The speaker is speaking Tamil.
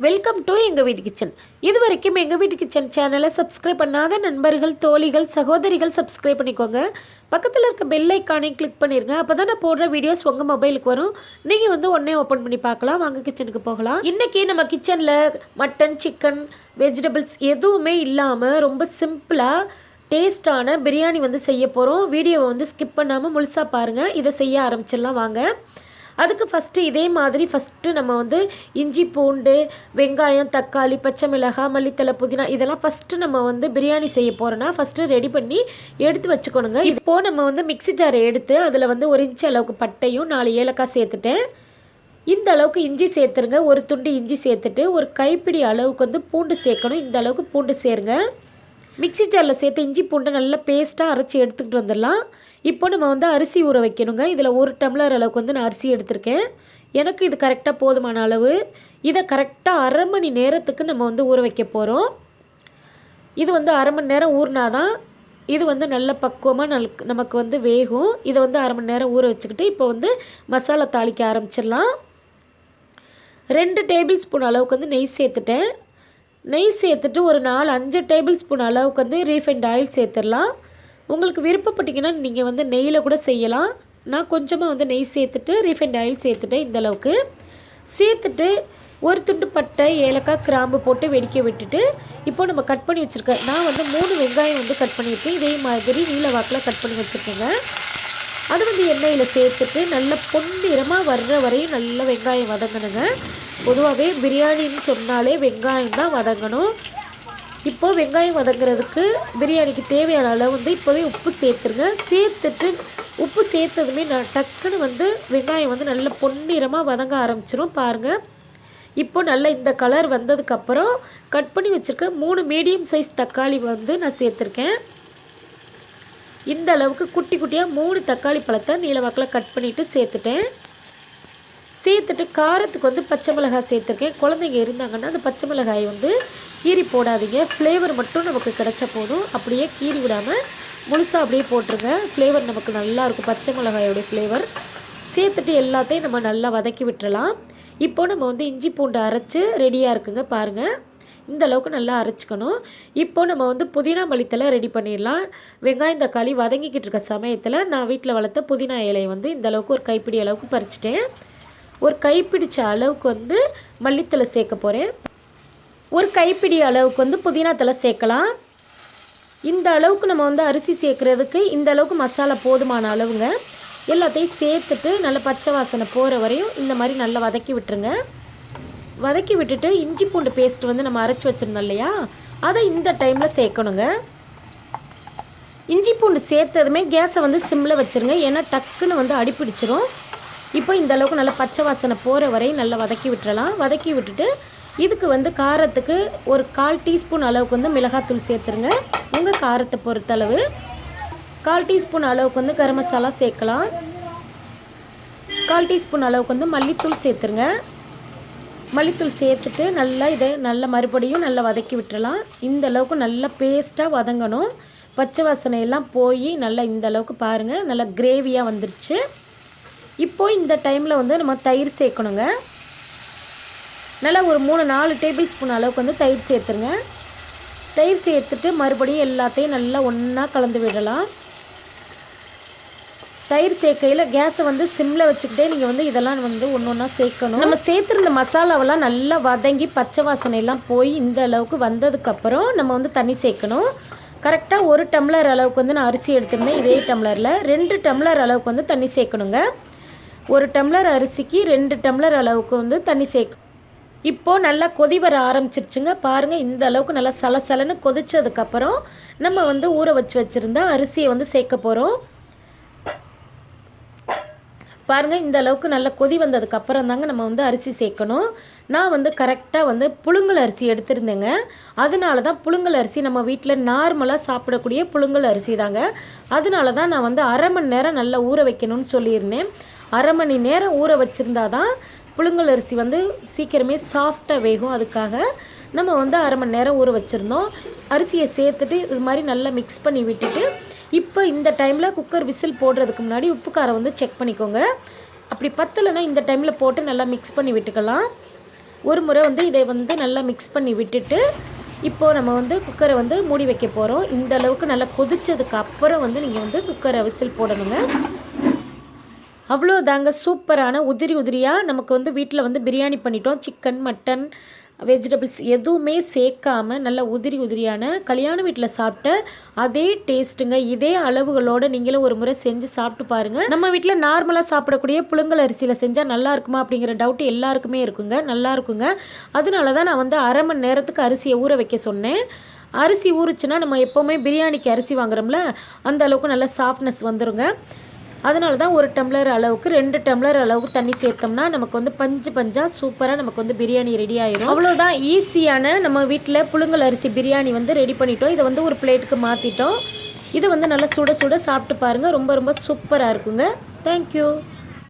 வெல்கம் டு எங்கள் வீட்டு கிச்சன். இது வரைக்கும் எங்கள் வீட்டு கிச்சன் சேனலை சப்ஸ்கிரைப் பண்ணாத நண்பர்கள், தோழிகள், சகோதரிகள் சப்ஸ்கிரைப் பண்ணிக்கோங்க. பக்கத்தில் இருக்க பெல் ஐக்கானை கிளிக் பண்ணிடுங்க. அப்போ தான் நான் போடுற வீடியோஸ் உங்கள் மொபைலுக்கு வரும். நீங்கள் வந்து உடனே ஓப்பன் பண்ணி பார்க்கலாம். வாங்க கிச்சனுக்கு போகலாம். இன்றைக்கி நம்ம கிச்சனில் மட்டன், சிக்கன், வெஜிடபிள்ஸ் எதுவுமே இல்லாமல் ரொம்ப சிம்பிளாக டேஸ்டான பிரியாணி வந்து செய்ய போகிறோம். வீடியோவை வந்து ஸ்கிப் பண்ணாமல் முழுசாக பாருங்கள். இதை செய்ய ஆரம்பிச்சிடலாம் வாங்க. அதுக்கு ஃபஸ்ட்டு இதே மாதிரி நம்ம வந்து இஞ்சி, பூண்டு, வெங்காயம், தக்காளி, பச்சை மிளகாய், மல்லித்தலை, புதினா இதெல்லாம் ஃபஸ்ட்டு நம்ம வந்து பிரியாணி செய்ய போகிறோன்னா ஃபஸ்ட்டு ரெடி பண்ணி எடுத்து வச்சுக்கணுங்க. இப்போது நம்ம வந்து மிக்ஸி ஜாரை எடுத்து அதில் வந்து 1 இன்ச் அளவுக்கு பட்டையும் 4 ஏலக்காய் சேர்த்துட்டேன். இந்த அளவுக்கு இஞ்சி சேர்த்துருங்க. ஒரு துண்டு இஞ்சி சேர்த்துட்டு ஒரு கைப்பிடி அளவுக்கு வந்து பூண்டு சேர்க்கணும். இந்த அளவுக்கு பூண்டு சேருங்க. மிக்ஸி ஜாரில் சேர்த்து இஞ்சி பூண்டை நல்லா பேஸ்ட்டாக அரைச்சி எடுத்துக்கிட்டு வந்துடலாம். இப்போ நம்ம வந்து அரிசி ஊற வைக்கணுங்க. இதில் 1 டம்ளர் அளவுக்கு வந்து நான் அரிசி எடுத்திருக்கேன். எனக்கு இது கரெக்டாக போதுமான அளவு. இதை கரெக்டாக அரை மணி நேரத்துக்கு நம்ம வந்து ஊற வைக்க போகிறோம். இது வந்து அரை மணி நேரம் ஊறினாதான் இது வந்து நல்ல பக்குவமாக நமக்கு வந்து வேகும். இதை வந்து அரை மணி நேரம் ஊற வச்சுக்கிட்டு இப்போ வந்து மசாலா தாளிக்க ஆரம்பிச்சிடலாம். 2 டேபிள் ஸ்பூன் அளவுக்கு வந்து நெய் சேர்த்துட்டேன். நெய் சேர்த்துட்டு ஒரு 4-5 டேபிள் ஸ்பூன் அளவுக்கு வந்து ரீஃபைண்ட் ஆயில் சேர்த்துடலாம். உங்களுக்கு விருப்பப்பட்டீங்கன்னா நீங்கள் வந்து நெய்யில் கூட செய்யலாம். நான் கொஞ்சமாக வந்து நெய் சேர்த்துட்டு ரீஃபைண்ட் ஆயில் சேர்த்துட்டேன். இந்த அளவுக்கு சேர்த்துட்டு ஒரு துண்டு பட்டை, ஏலக்காய், கிராம்பு போட்டு வெடிக்க விட்டுட்டு இப்போ நம்ம கட் பண்ணி வச்சுருக்கேன். நான் வந்து 3 வெங்காயம் வந்து கட் பண்ணியிருக்கேன். இதே மாதிரி நீல வாக்கில் கட் பண்ணி வச்சுருக்கேங்க. அது வந்து எண்ணெயில் சேர்த்துட்டு நல்ல பொன்னிறமாக வர்ற வரையும் நல்ல வெங்காயம் வதங்கணுங்க. பொதுவாகவே பிரியாணின்னு சொன்னாலே வெங்காயம் தான் வதங்கணும். இப்போது வெங்காயம் வதங்குறதுக்கு பிரியாணிக்கு தேவையான அளவு வந்து இப்போவே உப்பு சேர்த்துருங்க. சேர்த்துட்டு உப்பு சேர்த்ததுமே நான் டக்குன்னு வந்து வெங்காயம் வந்து நல்ல பொன்னிறமாக வதங்க ஆரம்பிச்சிடும் பாருங்கள். இப்போ நல்லா இந்த கலர் வந்ததுக்கப்புறம் கட் பண்ணி வச்சுருக்க 3 மீடியம் சைஸ் தக்காளி வந்து நான் சேர்த்துருக்கேன். இந்த அளவுக்கு குட்டி குட்டியாக 3 தக்காளி பழத்தை நீளவாக்கில் கட் பண்ணிவிட்டு சேர்த்துட்டேன். சேர்த்துட்டு காரத்துக்கு வந்து பச்சை மிளகாய் சேர்த்துருக்கேன். குழந்தைங்க இருந்தாங்கன்னா அந்த பச்சை மிளகாயை வந்து கீறி போடாதீங்க. ஃப்ளேவர் மட்டும் நமக்கு கிடச்ச போதும். அப்படியே கீறி விடாமல் முழுசாக அப்படியே போட்டுருங்க. ஃப்ளேவர் நமக்கு நல்லாயிருக்கும், பச்சை மிளகாயோடைய ஃப்ளேவர். சேர்த்துட்டு எல்லாத்தையும் நம்ம நல்லா வதக்கி விட்டுறலாம். இப்போ நம்ம வந்து இஞ்சி பூண்டு அரைச்சி ரெடியாக இருக்குங்க பாருங்கள். இந்த அளவுக்கு நல்லா அரைச்சிக்கணும். இப்போ நம்ம வந்து புதினா, மல்லித்தலை ரெடி பண்ணிடலாம். வெங்காயம், தக்காளி வதங்கிக்கிட்டு இருக்க சமயத்தில் நான் வீட்டில் வளர்த்த புதினா இலையை வந்து இந்த அளவுக்கு ஒரு கைப்பிடி அளவுக்கு பறிச்சிட்டேன். ஒரு கைப்பிடிச்ச அளவுக்கு வந்து மல்லித்தலை சேர்க்க போகிறேன். ஒரு கைப்பிடி அளவுக்கு வந்து புதினா தலை சேர்க்கலாம். இந்த அளவுக்கு நம்ம வந்து அரிசி சேர்க்குறதுக்கு இந்த அளவுக்கு மசாலா போதுமான அளவுங்க. எல்லாத்தையும் சேர்த்துட்டு நல்லா பச்சை வாசனை போகிற வரையும் இந்த மாதிரி நல்லா வதக்கி விட்டுருங்க. வதக்கி விட்டுட்டு இஞ்சி பூண்டு பேஸ்ட் வந்து நம்ம அரைச்சி வச்சுருந்தோம் இல்லையா, அதை இந்த டைமில் சேர்க்கணுங்க. இஞ்சி பூண்டு சேர்த்ததுமே கேஸை வந்து சிம்மில் வச்சுருங்க. ஏன்னா டக்குன்னு வந்து அடிப்பிடிச்சிரும். இப்போ இந்த அளவுக்கு நல்லா பச்சை வாசனை போகிற வரையும் நல்லா வதக்கி விட்டுறலாம். வதக்கி விட்டுட்டு இதுக்கு வந்து காரத்துக்கு ஒரு 1/4 டீஸ்பூன் அளவுக்கு வந்து மிளகாத்தூள் சேர்த்துருங்க. உங்கள் காரத்தை பொறுத்தளவு 1/4 டீஸ்பூன் அளவுக்கு வந்து கரம் மசாலா சேர்க்கலாம். 1/4 டீஸ்பூன் அளவுக்கு வந்து மல்லித்தூள் சேர்த்துருங்க. மல்லித்தூள் சேர்த்துட்டு இதை மறுபடியும் நல்லா வதக்கி விட்டுறலாம். இந்த அளவுக்கு நல்லா பேஸ்ட்டாக வதங்கணும். பச்சை வாசனை எல்லாம் போய் நல்லா இந்த அளவுக்கு பாருங்கள் நல்லா கிரேவியாக வந்துருச்சு. இப்போது இந்த டைமில் வந்து நம்ம தயிர் சேர்க்கணுங்க. நல்லா ஒரு 3-4 டேபிள் ஸ்பூன் அளவுக்கு வந்து தயிர் சேர்த்துருங்க. தயிர் சேர்த்துட்டு மறுபடியும் எல்லாத்தையும் நல்லா ஒன்றா கலந்து விடலாம். தயிர் சேர்க்கையில் கேஸை வந்து சிம்மில் வச்சுக்கிட்டே நீங்கள் வந்து இதெல்லாம் வந்து ஒன்று ஒன்றா சேர்க்கணும். நம்ம சேர்த்துருந்த மசாலாவெல்லாம் நல்லா வதங்கி பச்சை வாசனையெல்லாம் போய் இந்த அளவுக்கு வந்ததுக்கப்புறம் நம்ம வந்து தண்ணி சேர்க்கணும். கரெக்டாக 1 டம்ளர் அளவுக்கு வந்து நான் அரிசி எடுத்திருந்தேன். இதே டம்ளரில் 2 டம்ளர் அளவுக்கு வந்து தண்ணி சேர்க்கணுங்க. 1 டம்ளர் அரிசிக்கு 2 டம்ளர் அளவுக்கு வந்து தண்ணி சேர்க்கணும். இப்போது நல்லா கொதி வர ஆரம்பிச்சிருச்சுங்க பாருங்கள். இந்த அளவுக்கு நல்லா சலசலன்னு கொதிச்சதுக்கப்புறம் நம்ம வந்து ஊற வச்சுருந்தா அரிசியை வந்து சேர்க்க போகிறோம். பாருங்கள் இந்த அளவுக்கு நல்லா கொதி வந்ததுக்கப்புறம் தாங்க நம்ம வந்து அரிசி சேர்க்கணும். நான் வந்து கரெக்டாக வந்து புழுங்கல் அரிசி எடுத்திருந்தேங்க. அதனால தான் புழுங்கல் அரிசி நம்ம வீட்டில் நார்மலாக சாப்பிடக்கூடிய புழுங்கல் அரிசி தாங்க. அதனால தான் நான் வந்து அரை மணி நேரம் நல்லா ஊற வைக்கணும்னு சொல்லியிருந்தேன். அரை மணி நேரம் ஊற வச்சுருந்தா தான் புழுங்கல் அரிசி வந்து சீக்கிரமே சாஃப்டாக வேகும். அதுக்காக நம்ம வந்து அரை மணி நேரம் ஊற வச்சுருந்தோம். அரிசியை சேர்த்துட்டு இது மாதிரி நல்லா மிக்ஸ் பண்ணி விட்டுட்டு இப்போ இந்த டைமில் குக்கர் விசில் போடுறதுக்கு முன்னாடி உப்பு காரம் வந்து செக் பண்ணிக்கோங்க. அப்படி பத்தலைன்னா இந்த டைமில் போட்டு நல்லா மிக்ஸ் பண்ணி விட்டுக்கலாம். ஒரு முறை வந்து இதை வந்து நல்லா மிக்ஸ் பண்ணி விட்டுட்டு இப்போது நம்ம வந்து குக்கரை வந்து மூடி வைக்க போகிறோம். இந்த அளவுக்கு நல்லா கொதிச்சதுக்கு அப்புறம் வந்து நீங்கள் வந்து குக்கரை விசில் போடணுங்க. அவ்வளோதாங்க, சூப்பரான உதிரி உதிரியாக நமக்கு வந்து வீட்டில் வந்து பிரியாணி பண்ணிட்டோம். சிக்கன், மட்டன், வெஜிடபிள்ஸ் எதுவுமே சேர்க்காமல் நல்ல உதிரி உதிரியான கல்யாண வீட்டில் சாப்பிட்ட அதே டேஸ்ட்டுங்க. இதே அளவுகளோடு நீங்களும் ஒரு முறை செஞ்சு சாப்பிட்டு பாருங்கள். நம்ம வீட்டில் நார்மலாக சாப்பிடக்கூடிய புழுங்கல் அரிசியில் செஞ்சால் நல்லா இருக்குமா அப்படிங்கிற டவுட் எல்லாருக்குமே இருக்குங்க. நல்லா இருக்குங்க. அதனால தான் நான் வந்து அரை மணி நேரத்துக்கு அரிசியை ஊற வைக்க சொன்னேன். அரிசி ஊறுச்சுன்னா நம்ம எப்போவுமே பிரியாணிக்கு அரிசி வாங்குறோம்ல, அந்த அளவுக்கு நல்ல சாஃப்ட்னஸ் வந்துருங்க. அதனால தான் 1 டம்ளர் அளவுக்கு 2 டம்ளர் அளவுக்கு தண்ணி சேர்த்தோம்னா நமக்கு வந்து பஞ்சு பஞ்சாக சூப்பராக நமக்கு வந்து பிரியாணி ரெடி ஆயிடும். அவ்வளோதான், ஈஸியான நம்ம வீட்டில் புழுங்கல் அரிசி பிரியாணி வந்து ரெடி பண்ணிட்டோம். இதை வந்து ஒரு பிளேட்டுக்கு மாற்றிட்டோம். இதை வந்து நல்லா சுட சுட சாப்பிட்டு பாருங்கள். ரொம்ப ரொம்ப சூப்பராக இருக்குங்க. தேங்க்யூ.